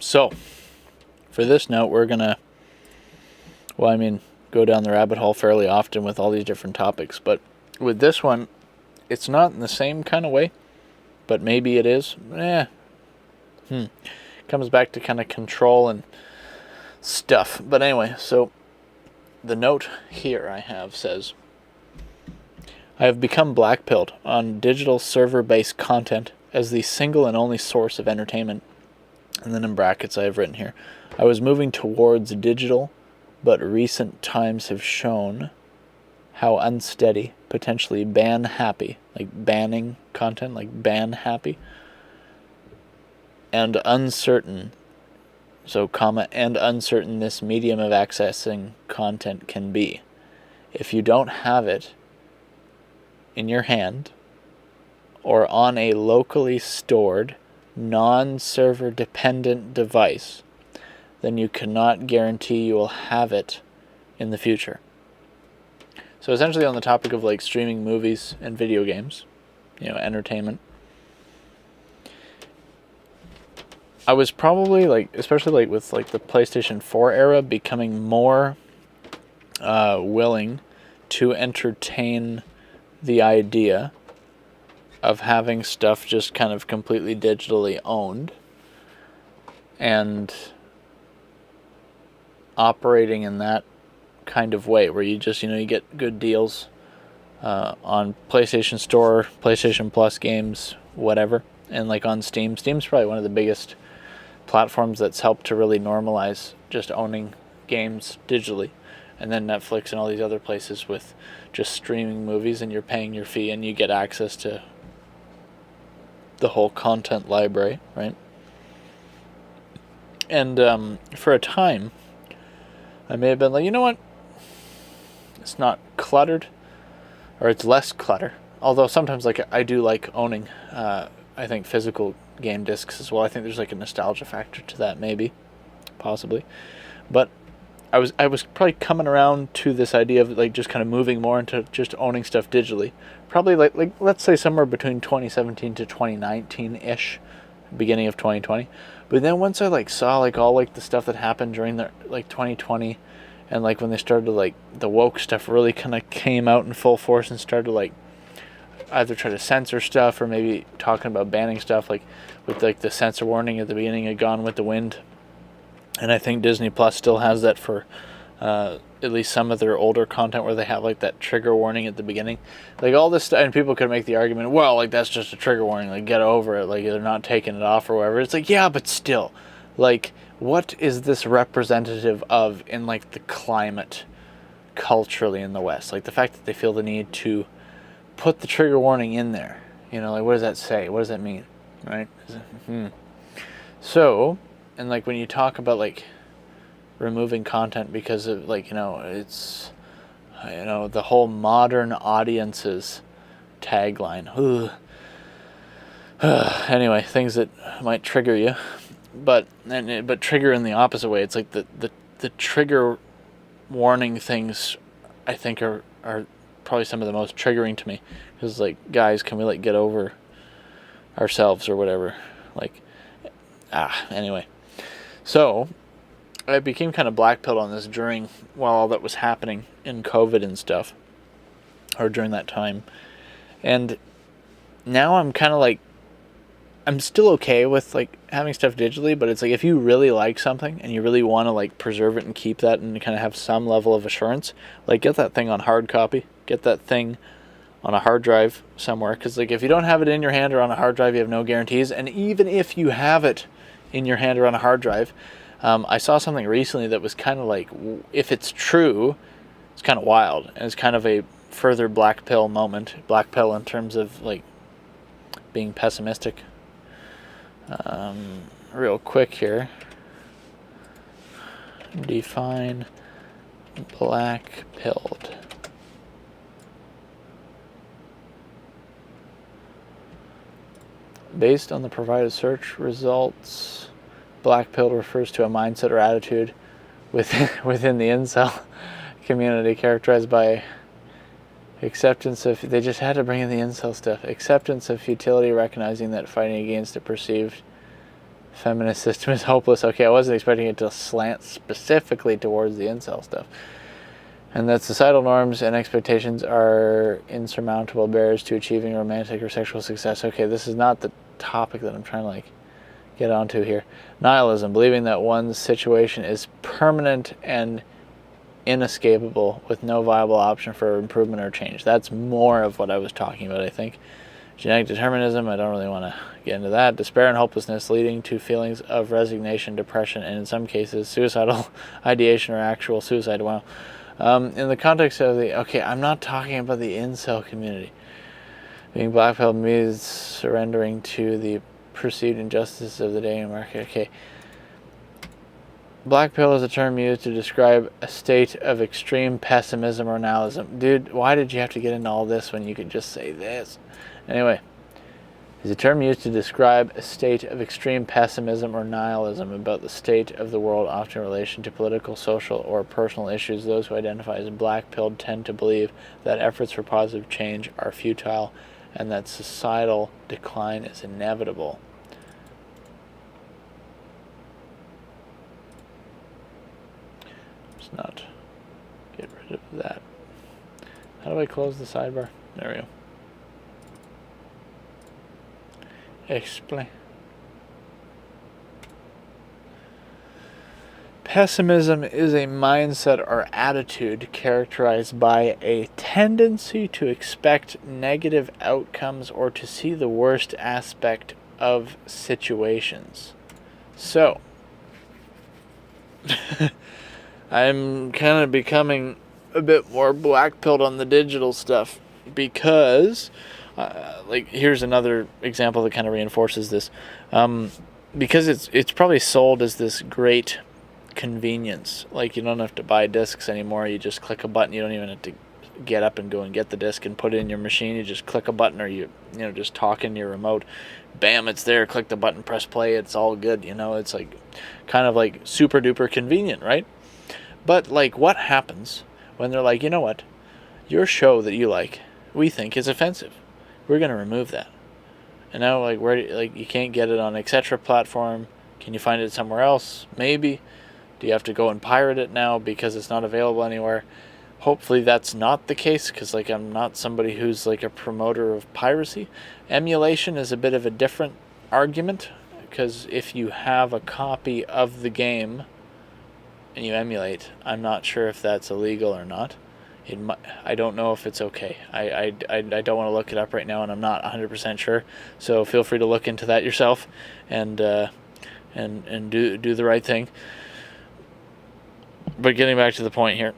So, for this note, we're going to, go down the rabbit hole fairly often with all these different topics. But with this one, it's not in the same kind of way, but maybe it is. Comes back to kind of control and stuff. But anyway, so the note here I have says, I have become blackpilled on digital server-based content as the single and only source of entertainment. And then in brackets I have written here, I was moving towards digital, but recent times have shown how unsteady, potentially ban-happy, like banning content, like ban-happy, and uncertain, and uncertain this medium of accessing content can be. If you don't have it in your hand or on a locally stored, non-server dependent device, then you cannot guarantee you will have it in the future. So essentially on the topic of like streaming movies and video games, entertainment, I was probably like, especially like with like the PlayStation 4 era, becoming more willing to entertain the idea of having stuff just kind of completely digitally owned and operating in that kind of way where you just, you get good deals on PlayStation Store, PlayStation Plus games, whatever. And like on Steam. Steam's probably one of the biggest platforms that's helped to really normalize just owning games digitally. And then Netflix and all these other places with just streaming movies, and you're paying your fee and you get access to the whole content library, right? And for a time, I may have been like, you know what? It's not cluttered, or it's less clutter. Although sometimes, like, I do like owning, I think, physical game discs as well. I think there's like a nostalgia factor to that, maybe, possibly. But I was probably coming around to this idea of like just kind of moving more into just owning stuff digitally. Probably like let's say somewhere between 2017 to 2019-ish, beginning of 2020. But then once I like saw like all like the stuff that happened during the like 2020, and like when they started like the woke stuff really kind of came out in full force and started like either try to censor stuff or maybe talking about banning stuff, like with like the censor warning at the beginning of Gone with the Wind. And I think Disney Plus still has that for at least some of their older content where they have like that trigger warning at the beginning. Like all this stuff, and people could make the argument, well, like that's just a trigger warning, like get over it, like they're not taking it off or whatever. It's like, yeah, but still, like what is this representative of in like the climate culturally in the West? Like the fact that they feel the need to put the trigger warning in there, like what does that say? What does that mean, right? So, and like when you talk about like removing content because of like, it's, the whole modern audiences tagline. Anyway, things that might trigger you, but trigger in the opposite way. It's like the trigger warning things I think are probably some of the most triggering to me, because like, guys, can we like get over ourselves or whatever? Like, anyway. So I became kind of blackpilled on this while all that was happening in COVID and stuff, or during that time. And now I'm kind of like, I'm still okay with like having stuff digitally, but it's like if you really like something and you really want to like preserve it and keep that and kind of have some level of assurance, like get that thing on hard copy, get that thing on a hard drive somewhere, because like if you don't have it in your hand or on a hard drive, you have no guarantees. And even if you have it in your hand or on a hard drive, I saw something recently that was kind of like, if it's true, it's kind of wild, and it's kind of a further black pill moment. Black pill in terms of like being pessimistic. Real quick here. Define black pilled. Based on the provided search results, black pilled refers to a mindset or attitude within the incel community characterized by acceptance of, they just had to bring in the incel stuff, acceptance of futility, recognizing that fighting against a perceived feminist system is hopeless. Okay, I wasn't expecting it to slant specifically towards the incel stuff. And that societal norms and expectations are insurmountable barriers to achieving romantic or sexual success. Okay, this is not the topic that I'm trying to get onto here. Nihilism, believing that one's situation is permanent and inescapable with no viable option for improvement or change. That's more of what I was talking about, I think. Genetic determinism, I don't really want to get into that. Despair and hopelessness leading to feelings of resignation, depression, and in some cases suicidal ideation or actual suicide. Wow. In the context of I'm not talking about the incel community. Being blackpilled means surrendering to the perceived injustices of the dating market. Okay. Black pill is a term used to describe a state of extreme pessimism or nihilism. Dude, why did you have to get into all this when you could just say this? Anyway, is a term used to describe a state of extreme pessimism or nihilism about the state of the world, often in relation to political, social, or personal issues. Those who identify as black-pilled tend to believe that efforts for positive change are futile and that societal decline is inevitable. Let's not get rid of that. How do I close the sidebar? There we go. Explain. Pessimism is a mindset or attitude characterized by a tendency to expect negative outcomes or to see the worst aspect of situations. So, I'm kind of becoming a bit more black-pilled on the digital stuff because... here's another example that kind of reinforces this. Because it's probably sold as this great convenience. Like, you don't have to buy discs anymore. You just click a button. You don't even have to get up and go and get the disc and put it in your machine. You just click a button, or you just talk in your remote. Bam, it's there. Click the button, press play. It's all good. It's like kind of like super duper convenient, right? But like, what happens when they're like, you know what, your show that you like, we think is offensive. We're going to remove that. And now, you can't get it on etc. platform. Can you find it somewhere else? Maybe. Do you have to go and pirate it now because it's not available anywhere? Hopefully that's not the case, because I'm not somebody who's a promoter of piracy. Emulation is a bit of a different argument, because if you have a copy of the game and you emulate, I'm not sure if that's illegal or not. I don't know if it's okay. I don't want to look it up right now, and I'm not 100% sure. So feel free to look into that yourself, and do the right thing. But getting back to the point here,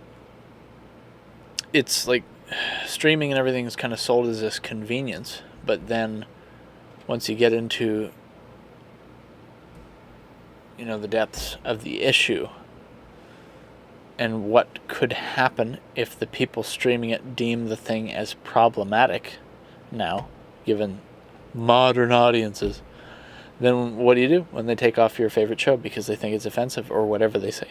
it's like streaming and everything is kind of sold as this convenience, but then once you get into the depths of the issue, and what could happen if the people streaming it deem the thing as problematic now, given modern audiences, then what do you do when they take off your favorite show because they think it's offensive or whatever they say?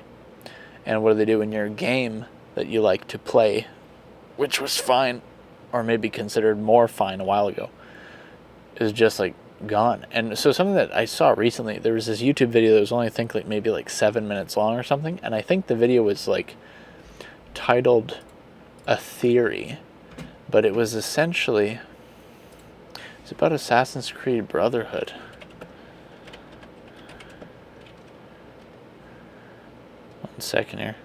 And what do they do when your game that you like to play, which was fine, or maybe considered more fine a while ago, is just gone? And so something that I saw recently, there was this YouTube video that was only, I think, maybe 7 minutes long or something, and I think the video was titled A Theory, but it was essentially, it's about Assassin's Creed Brotherhood. One second here.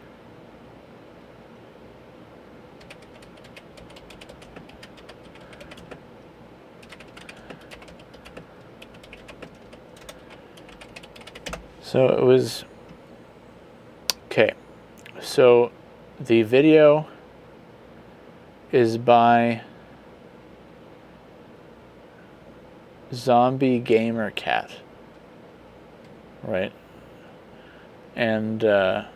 So it was, okay, so the video is by Zombie Gamer Cat, right? And the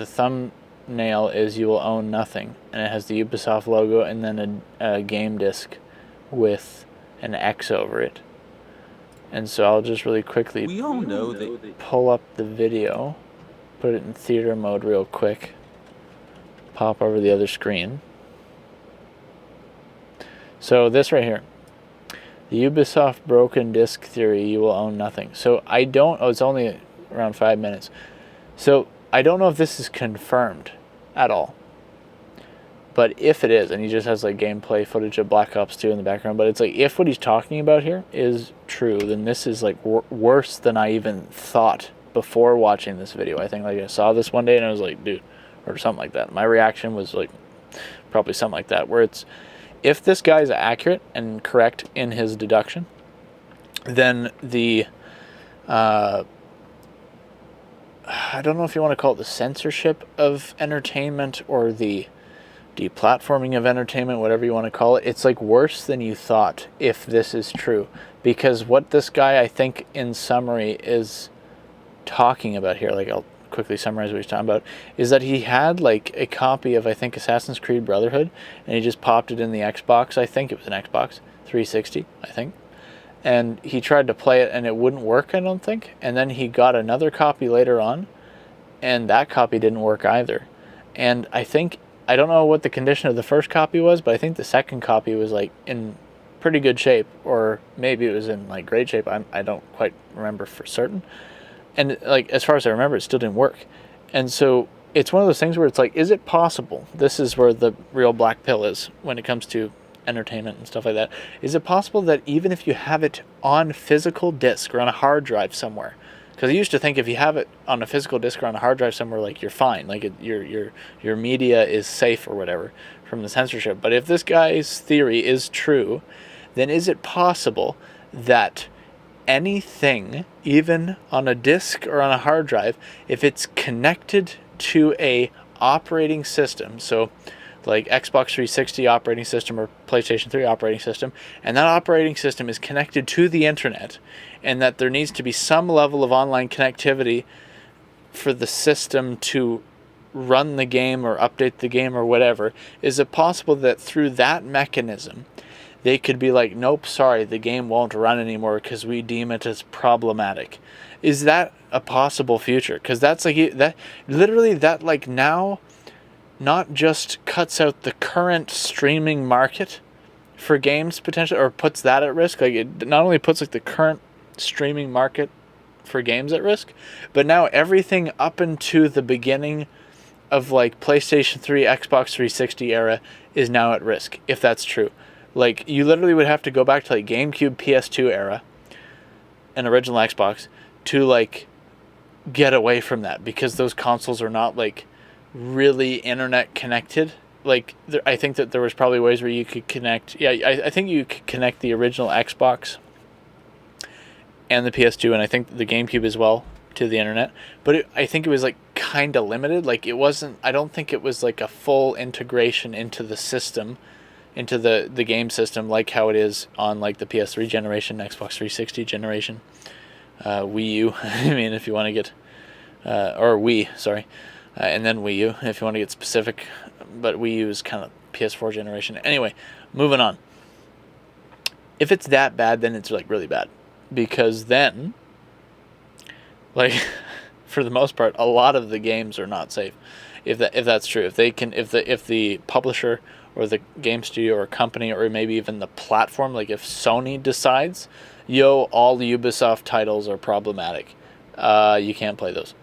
thumbnail is "You Will Own Nothing," and it has the Ubisoft logo and then a game disc with an X over it. And so I'll just really quickly pull up the video, put it in theater mode real quick, pop over the other screen. So this right here. The Ubisoft broken disc theory, you will own nothing. So I don't, it's only around 5 minutes. So I don't know if this is confirmed at all. But if it is, and he just has like gameplay footage of Black Ops 2 in the background, but it's like, if what he's talking about here is true, then this is like worse than I even thought before watching this video. I think like I saw this one day and I was like, dude, or something like that. My reaction was like probably something like that, where it's, if this guy is accurate and correct in his deduction, then the I don't know if you want to call it the censorship of entertainment or the deplatforming of entertainment, whatever you want to call it, it's like worse than you thought if this is true. Because what this guy, I think, in summary, is talking about here, like I'll quickly summarize what he's talking about, is that he had like a copy of, I think, Assassin's Creed Brotherhood, and he just popped it in the Xbox. I think it was an Xbox 360, I think. And he tried to play it and it wouldn't work, I don't think. And then he got another copy later on, and that copy didn't work either. And I think, I don't know what the condition of the first copy was, but I think the second copy was like in pretty good shape, or maybe it was in like great shape. I don't quite remember for certain. And like, as far as I remember, it still didn't work. And so it's one of those things where it's like, is it possible? This is where the real black pill is when it comes to entertainment and stuff like that. Is it possible that even if you have it on physical disc or on a hard drive somewhere, because I used to think if you have it on a physical disc or on a hard drive somewhere, like you're fine, like your media is safe or whatever from the censorship. But if this guy's theory is true, then is it possible that anything, even on a disc or on a hard drive, if it's connected to a operating system, so like Xbox 360 operating system or PlayStation 3 operating system, and that operating system is connected to the internet, and that there needs to be some level of online connectivity for the system to run the game or update the game or whatever, is it possible that through that mechanism they could be like, nope, sorry, the game won't run anymore because we deem it as problematic? Is that a possible future? Because that's like, that literally, that like now not just cuts out the current streaming market for games potentially, or puts that at risk. Like, it not only puts like the current streaming market for games at risk, but now everything up into the beginning of like PlayStation 3, Xbox 360 era is now at risk, if that's true. Like, you literally would have to go back to like GameCube, PS2 era, and original Xbox to like get away from that, because those consoles are not like really internet connected. Like, I think that there was probably ways where you could connect, I think you could connect the original Xbox and the PS2, and I think the GameCube as well, to the internet, but I think it was like kind of limited. Like, it wasn't, I don't think it was like a full integration into the system, into the game system, like how it is on like the PS3 generation, Xbox 360 generation, Wii U, I mean, if you want to get, or Wii, sorry, and then Wii U, if you want to get specific, but Wii U is kind of PS4 generation. Anyway, moving on. If it's that bad, then it's like really bad, because then, like, for the most part, a lot of the games are not safe. If that's true, if the publisher or the game studio or company, or maybe even the platform, like if Sony decides, all the Ubisoft titles are problematic, you can't play those.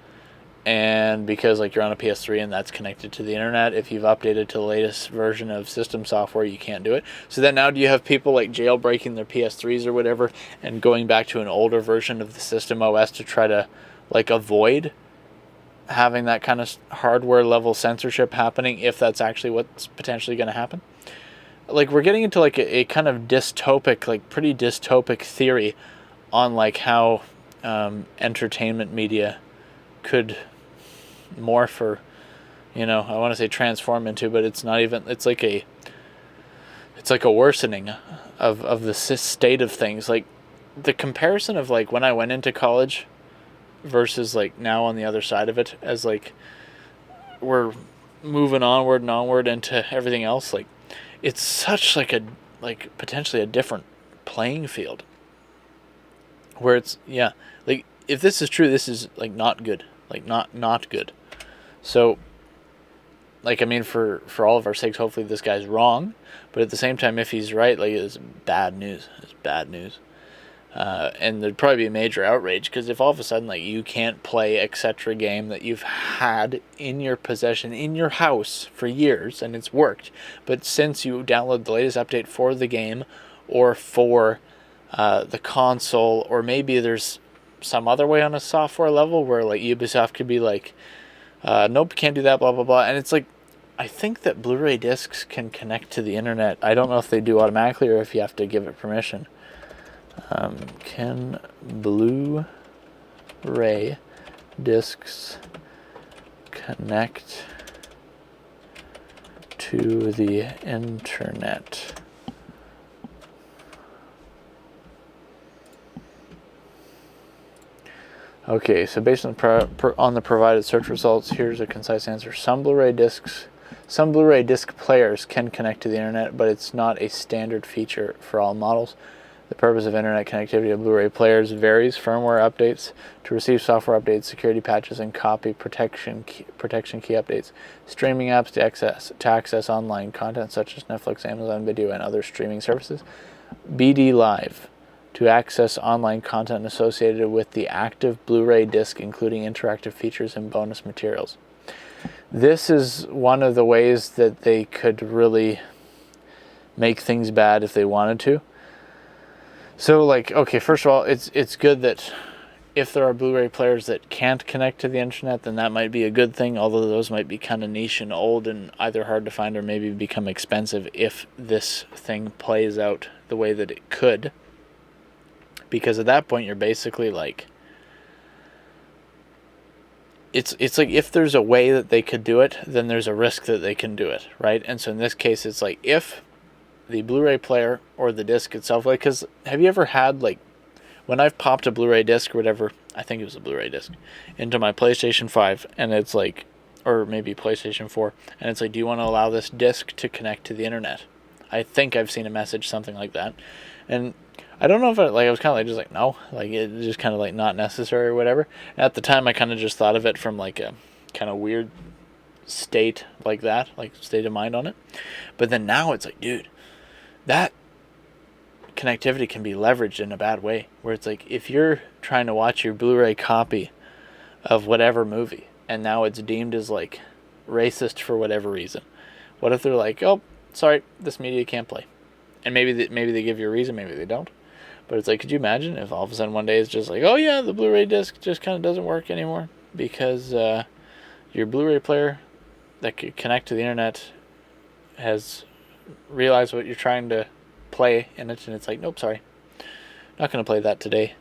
And because like you're on a PS3 and that's connected to the internet, if you've updated to the latest version of system software, you can't do it. So then now do you have people like jailbreaking their PS3s or whatever and going back to an older version of the system OS to try to like avoid having that kind of hardware level censorship happening, if that's actually what's potentially going to happen? Like, we're getting into like a kind of dystopic, like pretty dystopic theory on like how entertainment media could morph, or I want to say transform into, but it's not even, it's like a worsening of the state of things. Like, the comparison of like when I went into college versus like now on the other side of it, as like we're moving onward and onward into everything else, like it's such like potentially a different playing field, where it's, like, if this is true, this is like not good, like not good. So like, I mean, for all of our sakes, hopefully this guy's wrong. But at the same time, if he's right, like, it's bad news. It's bad news. And there'd probably be a major outrage, because if all of a sudden, like, you can't play etc. game that you've had in your possession in your house for years and it's worked, but since you download the latest update for the game or for the console, or maybe there's some other way on a software level where, like, Ubisoft could be like, nope, can't do that, blah blah blah. And it's like, I think that Blu-ray discs can connect to the internet. I don't know if they do automatically or if you have to give it permission. Can Blu-ray discs connect to the internet? Okay, so based on the provided search results, here's a concise answer. Some Blu-ray disc players can connect to the internet, but it's not a standard feature for all models. The purpose of internet connectivity of Blu-ray players varies. Firmware updates to receive software updates, security patches, and copy protection key updates. Streaming apps to access online content such as Netflix, Amazon Video, and other streaming services. BD Live to access online content associated with the active Blu-ray disc, including interactive features and bonus materials. This is one of the ways that they could really make things bad if they wanted to. So, like, okay, first of all, it's good that if there are Blu-ray players that can't connect to the internet, then that might be a good thing, although those might be kind of niche and old and either hard to find or maybe become expensive if this thing plays out the way that it could. Because at that point, you're basically like, it's like, if there's a way that they could do it, then there's a risk that they can do it, right? And so in this case, it's like, if the Blu-ray player or the disc itself, like, because have you ever had, like, when I've popped a Blu-ray disc or whatever, I think it was a Blu-ray disc, into my PlayStation 5, and it's like, or maybe PlayStation 4, and it's like, do you want to allow this disc to connect to the internet? I think I've seen a message, something like that. And I don't know if I was kind of like, just like, no, like, it's just kind of like not necessary or whatever. At the time, I kind of just thought of it from like a kind of weird state like that, like state of mind on it. But then now it's like, dude, that connectivity can be leveraged in a bad way, where it's like, if you're trying to watch your Blu-ray copy of whatever movie and now it's deemed as like racist for whatever reason, what if they're like, oh, sorry, this media can't play? And maybe they give you a reason, maybe they don't. But it's like, could you imagine if all of a sudden one day it's just like, oh yeah, the Blu-ray disc just kind of doesn't work anymore because your Blu-ray player that could connect to the internet has realized what you're trying to play in it, and it's like, nope, sorry, not going to play that today.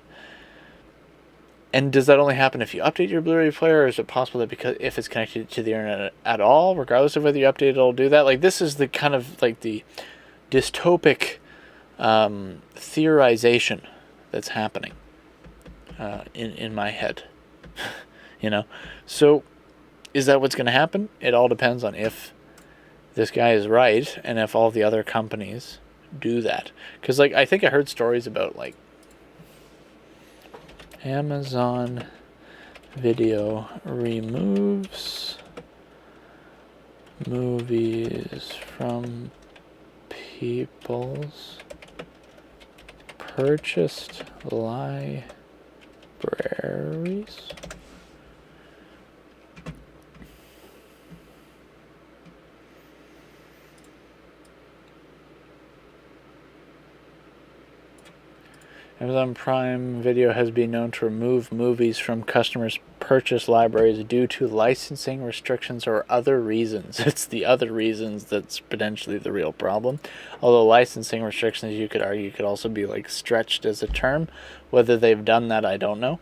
And does that only happen if you update your Blu-ray player, or is it possible that because if it's connected to the internet at all, regardless of whether you update it, it'll do that? Like, this is the kind of like the dystopic theorization that's happening in my head. You know, so is that what's going to happen? It all depends on if this guy is right and if all the other companies do that. Because, like, I think I heard stories about, like, Amazon Video removes movies from people's purchased libraries. Amazon Prime Video has been known to remove movies from customers' purchase libraries due to licensing restrictions or other reasons. It's the other reasons that's potentially the real problem. Although licensing restrictions, you could argue, could also be like stretched as a term. Whether they've done that, I don't know.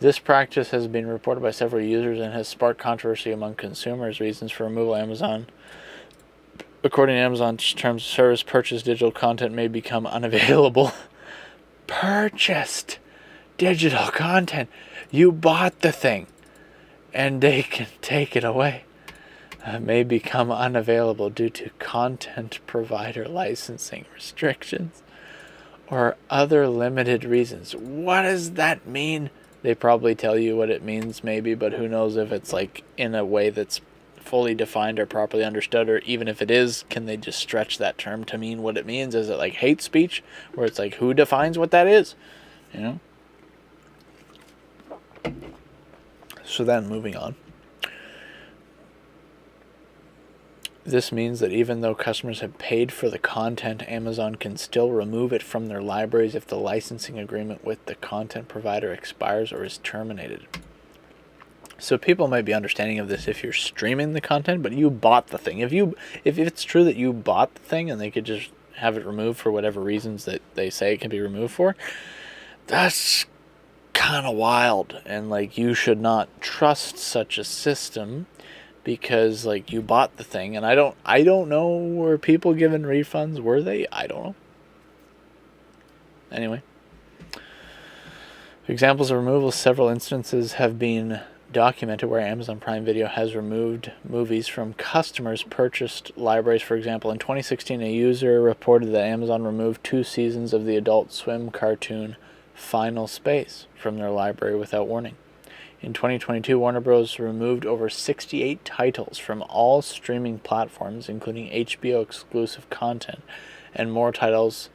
This practice has been reported by several users and has sparked controversy among consumers. Reasons for removal: Amazon. According to Amazon's terms of service, purchased digital content may become unavailable. Purchased digital content. You bought the thing and they can take it away. May become unavailable due to content provider licensing restrictions or other limited reasons. What does that mean? They probably tell you what it means maybe, but who knows if it's like in a way that's fully defined or properly understood, or even if it is, can they just stretch that term to mean what it means? Is it like hate speech, where it's like, who defines what that is? You know? So then, moving on. This means that even though customers have paid for the content, Amazon can still remove it from their libraries if the licensing agreement with the content provider expires or is terminated. So people might be understanding of this if you're streaming the content, but you bought the thing. If it's true that you bought the thing and they could just have it removed for whatever reasons that they say it can be removed for, that's kind of wild. And like, you should not trust such a system, because like, you bought the thing. And I don't know, were people given refunds? Were they? I don't know. Anyway, examples of removal. Several instances have been documented where Amazon Prime Video has removed movies from customers' purchased libraries. For example, in 2016, a user reported that Amazon removed 2 seasons of the Adult Swim cartoon Final Space from their library without warning. In 2022, Warner Bros. Removed over 68 titles from all streaming platforms, including HBO exclusive content, and more titles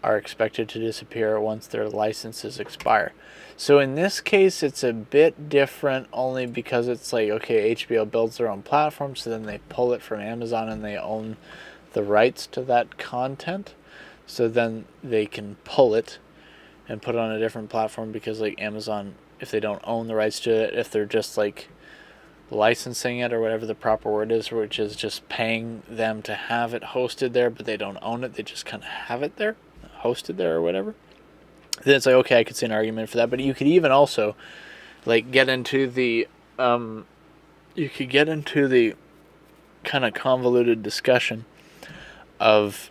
are expected to disappear once their licenses expire. So in this case, it's a bit different, only because it's like, okay, HBO builds their own platform, so then they pull it from Amazon and they own the rights to that content. So then they can pull it and put it on a different platform, because like Amazon, if they don't own the rights to it, if they're just like licensing it or whatever the proper word is, which is just paying them to have it hosted there, but they don't own it, they just kind of have it there, hosted there or whatever, then it's like, okay, I could see an argument for that. But you could even also like get into the kind of convoluted discussion of,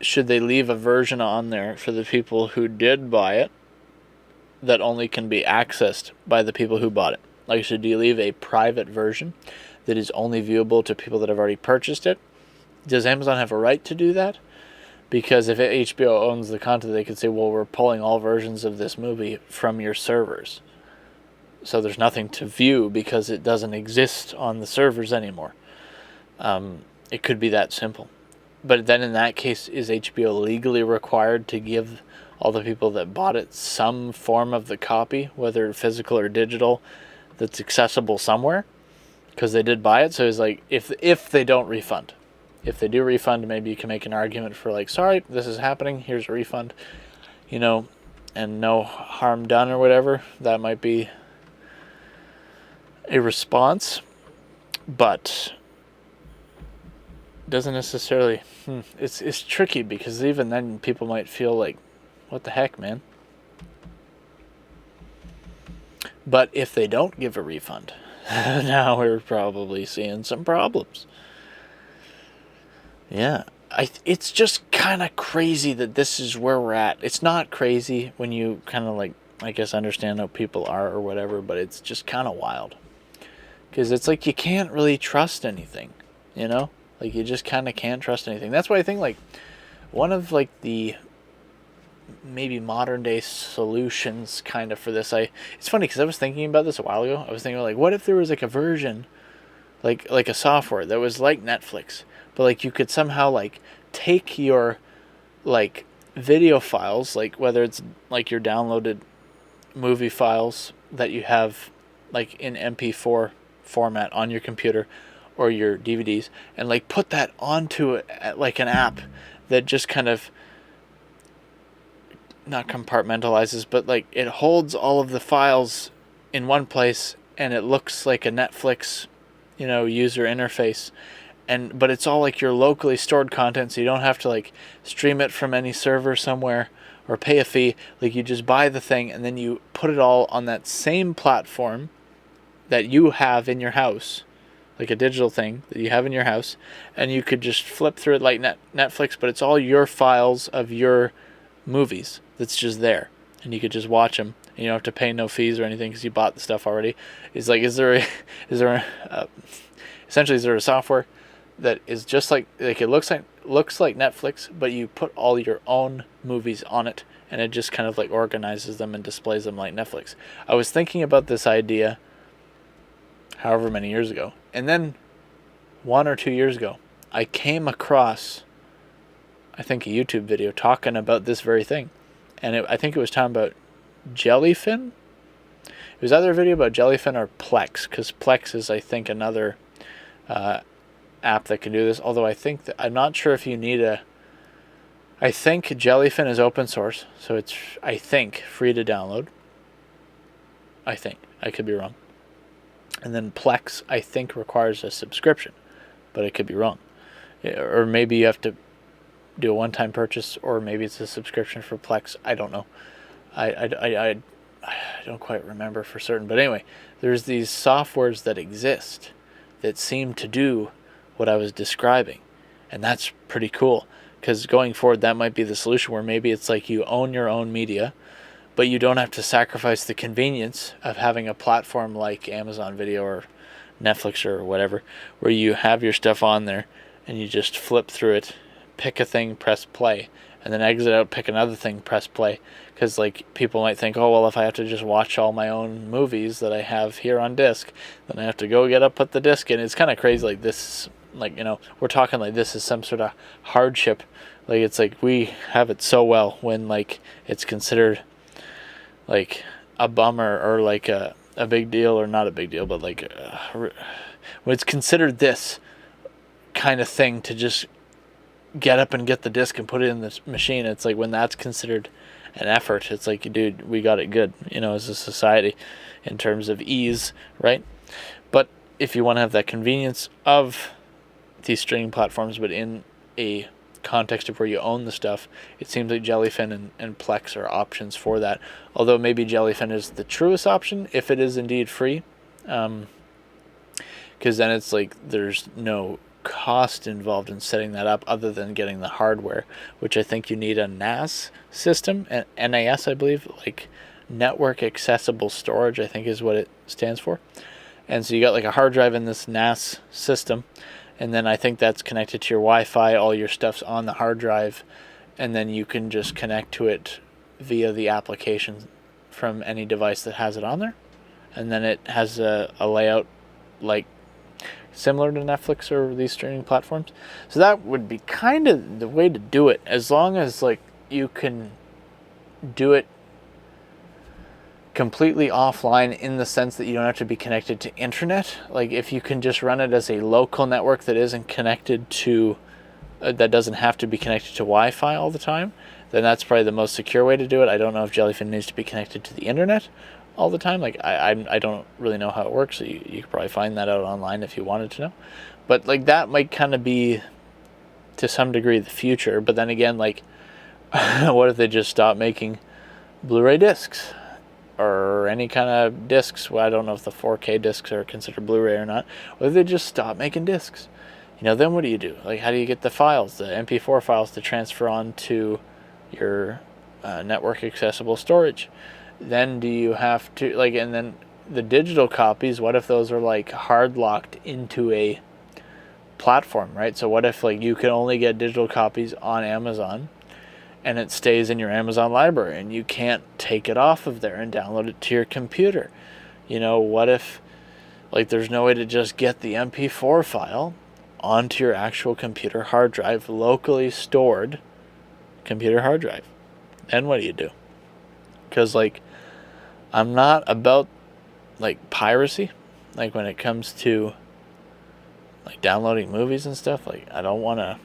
should they leave a version on there for the people who did buy it that only can be accessed by the people who bought it? Like, should you leave a private version that is only viewable to people that have already purchased it? Does Amazon have a right to do that? Because if HBO owns the content, they could say, well, we're pulling all versions of this movie from your servers, so there's nothing to view because it doesn't exist on the servers anymore. It could be that simple. But then in that case, is HBO legally required to give all the people that bought it some form of the copy, whether physical or digital, that's accessible somewhere? Because they did buy it. So it's like, if they don't refund. If they do refund, maybe you can make an argument for like, sorry, this is happening, here's a refund, you know, and no harm done or whatever. That might be a response, but doesn't necessarily, it's tricky, because even then people might feel like, what the heck, man? But if they don't give a refund, now we're probably seeing some problems. Yeah, it's just kind of crazy that this is where we're at. It's not crazy when you kind of like, I guess, understand how people are or whatever, but it's just kind of wild. Because it's like, you can't really trust anything, you know? Like, you just kind of can't trust anything. That's why I think like one of like the maybe modern day solutions kind of for this, it's funny because I was thinking about this a while ago. I was thinking like, what if there was like a version, like a software that was like Netflix, but like you could somehow like take your like video files, like whether it's like your downloaded movie files that you have like in MP4 format on your computer or your DVDs, and like put that onto like an app that just kind of not compartmentalizes, but like it holds all of the files in one place, and it looks like a Netflix, you know, user interface, but it's all like your locally stored content, so you don't have to like stream it from any server somewhere or pay a fee. Like, you just buy the thing and then you put it all on that same platform that you have in your house, like a digital thing that you have in your house, and you could just flip through it like Netflix, but it's all your files of your movies that's just there, and you could just watch them, and you don't have to pay no fees or anything because you bought the stuff already. It's like, essentially, is there a software that is just like it looks like Netflix, but you put all your own movies on it, and it just kind of like organizes them and displays them like Netflix? I was thinking about this idea however many years ago. And then 1 or 2 years ago, I came across, I think, a YouTube video talking about this very thing. And I think it was talking about Jellyfin. It was either a video about Jellyfin or Plex, because Plex is, I think, another app that can do this. Although I'm not sure if you need I think Jellyfin is open source, so it's, I think, free to download. I think. I could be wrong. And then Plex, I think, requires a subscription, but I could be wrong. Or maybe you have to do a one-time purchase, or maybe it's a subscription for Plex. I don't know. I don't quite remember for certain. But anyway, there's these softwares that exist that seem to do what I was describing. And that's pretty cool, because going forward, that might be the solution, where maybe it's like you own your own media, but you don't have to sacrifice the convenience of having a platform like Amazon Video or Netflix or whatever, where you have your stuff on there and you just flip through it, pick a thing, press play, and then exit out, pick another thing, press play. Because like people might think, oh, well, if I have to just watch all my own movies that I have here on disc, then I have to go get up, put the disc in. It's kind of crazy. Like this, like, we're talking like this is some sort of hardship. Like it's like we have it so well, when like it's considered like a bummer, or like a big deal, or not a big deal, but like when it's considered this kind of thing to just get up and get the disc and put it in the machine. It's like when that's considered an effort, it's like, dude, we got it good, as a society in terms of ease, right? But if you want to have that convenience of these streaming platforms, but in a context of where you own the stuff, it seems like Jellyfin and Plex are options for that. Although maybe Jellyfin is the truest option if it is indeed free, because then it's like there's no cost involved in setting that up other than getting the hardware, which I think you need a NAS system, and NAS, I believe, like network accessible storage, I think is what it stands for. And so you got like a hard drive in this NAS system, and then I think that's connected to your Wi-Fi. All your stuff's on the hard drive, and then you can just connect to it via the application from any device that has it on there. And then it has a layout like similar to Netflix or these streaming platforms. So that would be kind of the way to do it, as long as like you can do it completely offline, in the sense that you don't have to be connected to internet. Like if you can just run it as a local network that isn't connected to that doesn't have to be connected to Wi-Fi all the time, then that's probably the most secure way to do it. I don't know if Jellyfin needs to be connected to the internet all the time. Like I don't really know how it works, so you could probably find that out online if you wanted to know. But like that might kind of be to some degree the future. But then again, like what if they just stop making Blu-ray discs or any kind of discs? Well, I don't know if the 4K discs are considered Blu-ray or not. What if they just stop making discs? Then what do you do? Like, how do you get the files, the MP4 files, to transfer onto your network accessible storage? Then do you have to, like, and then the digital copies, what if those are like hard locked into a platform, right? So what if like you can only get digital copies on Amazon, and it stays in your Amazon library, and you can't take it off of there and download it to your computer? What if like there's no way to just get the MP4 file onto your actual computer hard drive, locally stored computer hard drive? Then what do you do? Because like I'm not about like piracy, like when it comes to like downloading movies and stuff. Like I don't want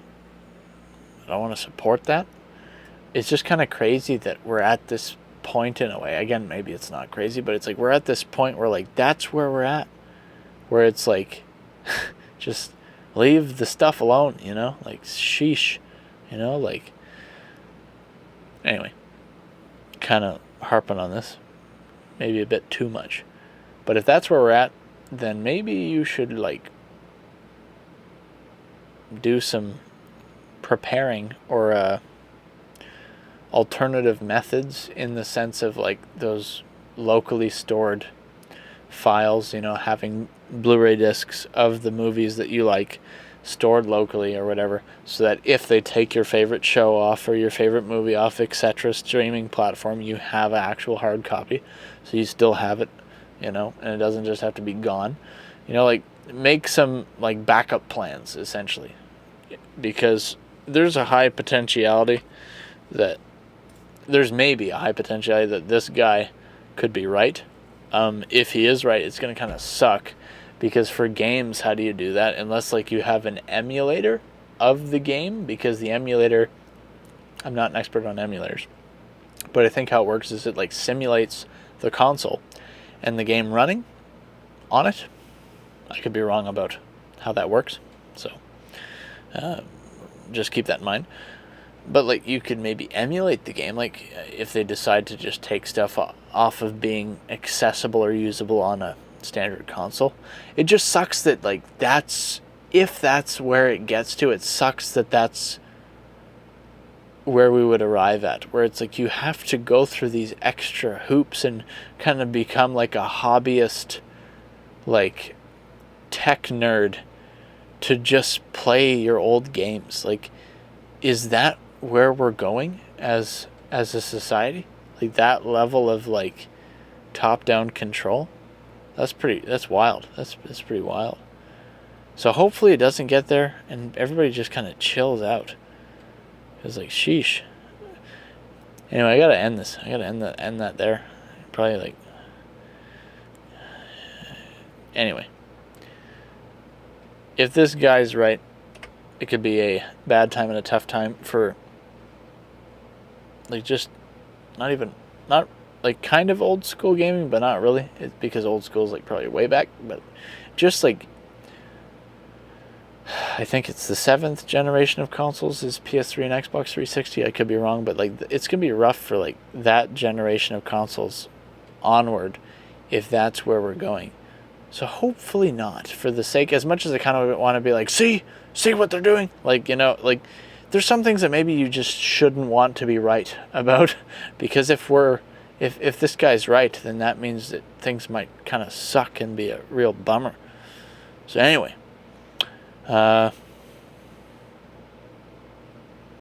to support that. It's just kind of crazy that we're at this point, in a way. Again, maybe it's not crazy, but it's like we're at this point where like that's where we're at, where it's like just leave the stuff alone, like sheesh, like anyway, kind of harping on this maybe a bit too much. But if that's where we're at, then maybe you should like do some preparing, or alternative methods, in the sense of like those locally stored files, having Blu-ray discs of the movies that you like stored locally or whatever, so that if they take your favorite show off or your favorite movie off, etc., streaming platform, you have an actual hard copy, so you still have it, and it doesn't just have to be gone. like make some like backup plans essentially, because there's a high potentiality that this guy could be right. If he is right, it's going to kind of suck, because for games, how do you do that unless like you have an emulator of the game? Because the emulator, I'm not an expert on emulators, but I think how it works is it like simulates the console and the game running on it. I could be wrong about how that works, so just keep that in mind. But like you could maybe emulate the game, like if they decide to just take stuff off of being accessible or usable on a standard console. It just sucks that like if that's where it gets to, it sucks that that's where we would arrive at, where it's like you have to go through these extra hoops and kind of become like a hobbyist, like tech nerd, to just play your old games. Like, is that where we're going as a society? Like that level of like top-down control? That's wild. That's pretty wild. So hopefully it doesn't get there and everybody just kind of chills out. It's like, sheesh. Anyway, I gotta end this. I gotta end that there. Probably like. Anyway, if this guy's right, it could be a bad time and a tough time for like just not like kind of old school gaming, but not really. It's because old school is like probably way back, but just like I think it's the 7th generation of consoles is PS3 and Xbox 360. I could be wrong, but like it's gonna be rough for like that generation of consoles onward if that's where we're going. So hopefully not, for the sake, as much as I kind of want to be like, see what they're doing. Like, like there's some things that maybe you just shouldn't want to be right about, because if this guy's right, then that means that things might kind of suck and be a real bummer. So anyway,